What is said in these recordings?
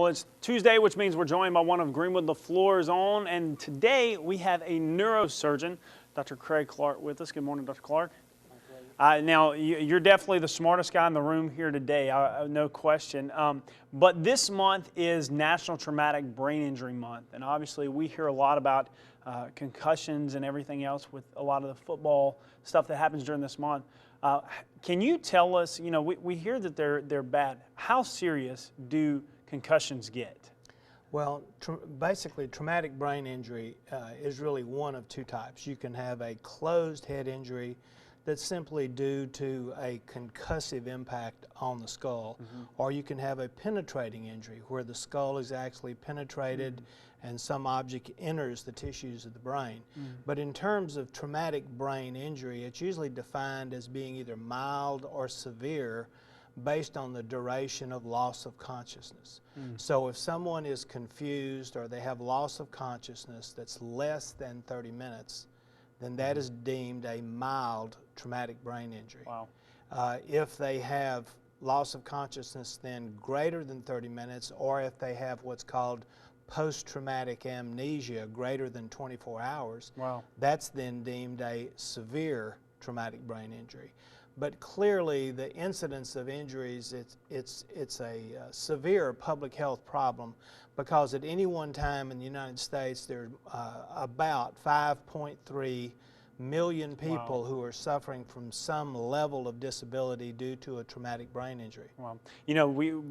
Well, it's Tuesday, which means we're joined by one of Greenwood. The floor is on, and today we have a neurosurgeon, Dr. Craig Clark, with us. Good morning, Dr. Clark. Now, you're definitely the smartest guy in the room here today, no question. But this month is National Traumatic Brain Injury Month, and obviously we hear a lot about concussions and everything else with a lot of the football stuff that happens during this month. Can you tell us, we hear that they're bad. How serious do concussions get? Well, basically, traumatic brain injury is really one of two types. You can have a closed head injury that's simply due to a concussive impact on the skull, or you can have a penetrating injury where the skull is actually penetrated and some object enters the tissues of the brain. But in terms of traumatic brain injury, it's usually defined as being either mild or severe based on the duration of loss of consciousness. So if someone is confused or they have loss of consciousness that's less than 30 minutes, then that is deemed a mild traumatic brain injury. Wow. If they have loss of consciousness then greater than 30 minutes, or if they have what's called post-traumatic amnesia greater than 24 hours, wow, that's then deemed a severe traumatic brain injury. But clearly the incidence of injuries, it's a severe public health problem, because at any one time in the United States there are about 5.3 million people who are suffering from some level of disability due to a traumatic brain injury. Wow.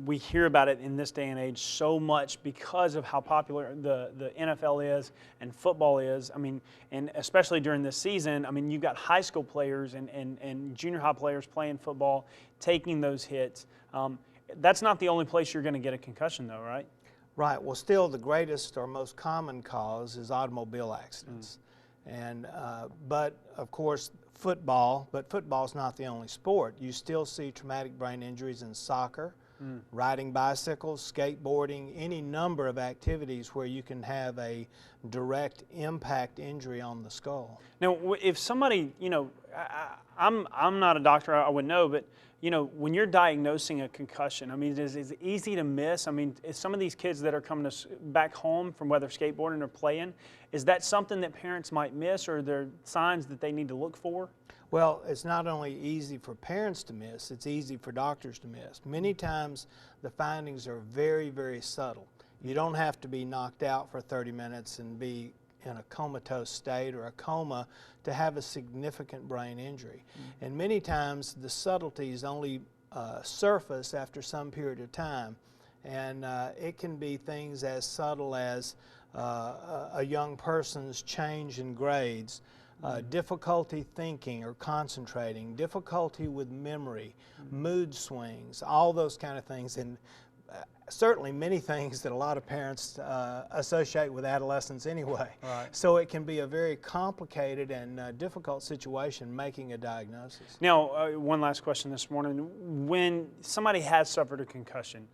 We hear about it in this day and age so much because of how popular the NFL is and football is. I mean, and especially during this season, I mean, you've got high school players and junior high players playing football, taking those hits. That's not the only place you're going to get a concussion though, right? Right. Well, still the greatest or most common cause is automobile accidents. And but of course football's not the only sport. You still see traumatic brain injuries in soccer, riding bicycles, skateboarding, any number of activities where you can have a direct impact injury on the skull. Now, if somebody, I'm not a doctor, I would know, but when you're diagnosing a concussion, I mean, is it easy to miss? I mean, is some of these kids that are coming back home from whether skateboarding or playing, is that something that parents might miss, or are there signs that they need to look for? Well, it's not only easy for parents to miss, it's easy for doctors to miss. Many times the findings are very, very subtle. You don't have to be knocked out for 30 minutes and be in a comatose state or a coma to have a significant brain injury. And many times the subtleties only surface after some period of time. And it can be things as subtle as a young person's change in grades, difficulty thinking or concentrating, difficulty with memory, mood swings, all those kind of things. And certainly many things that a lot of parents associate with adolescence anyway. Right. So it can be a very complicated and difficult situation making a diagnosis. Now, one last question this morning. When somebody has suffered a concussion,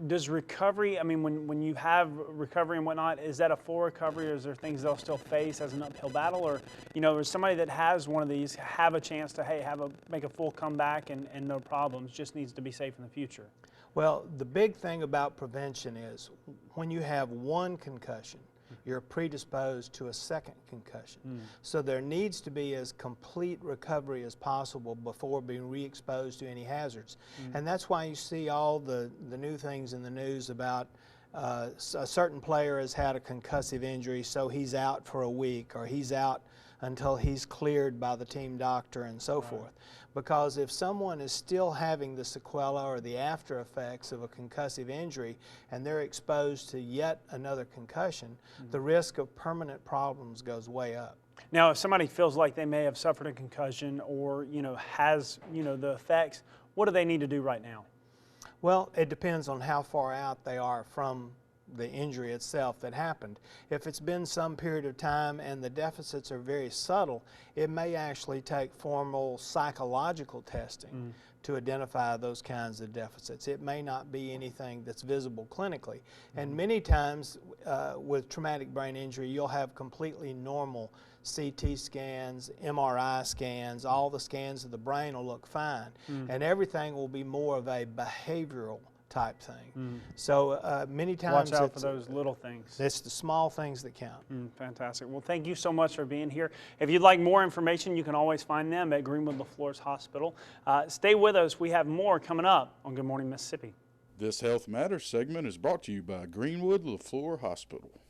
does recovery, I mean, when you have recovery and whatnot, is that a full recovery, or is there things they'll still face as an uphill battle? Or, is somebody that has one of these have a chance to, hey, make a full comeback and no problems, just needs to be safe in the future? Well, the big thing about prevention is when you have one concussion, you're predisposed to a second concussion. So there needs to be as complete recovery as possible before being re-exposed to any hazards. And that's why you see all the new things in the news about a certain player has had a concussive injury, so he's out for a week, or he's out until he's cleared by the team doctor and so forth. Because if someone is still having the sequela or the after effects of a concussive injury and they're exposed to yet another concussion, the risk of permanent problems goes way up. Now, if somebody feels like they may have suffered a concussion or, has, the effects, what do they need to do right now? Well, it depends on how far out they are from the injury itself that happened. If it's been some period of time and the deficits are very subtle, it may actually take formal psychological testing to identify those kinds of deficits. It may not be anything that's visible clinically. And many times with traumatic brain injury, you'll have completely normal CT scans, MRI scans, all the scans of the brain will look fine. And everything will be more of a behavioral type thing. So many times Watch out for those little things. It's the small things that count. Fantastic. Well, thank you so much for being here. If you'd like more information, you can always find them at Greenwood LaFleur's Hospital. Stay with us. We have more coming up on Good Morning Mississippi. This Health Matters segment is brought to you by Greenwood LaFleur Hospital.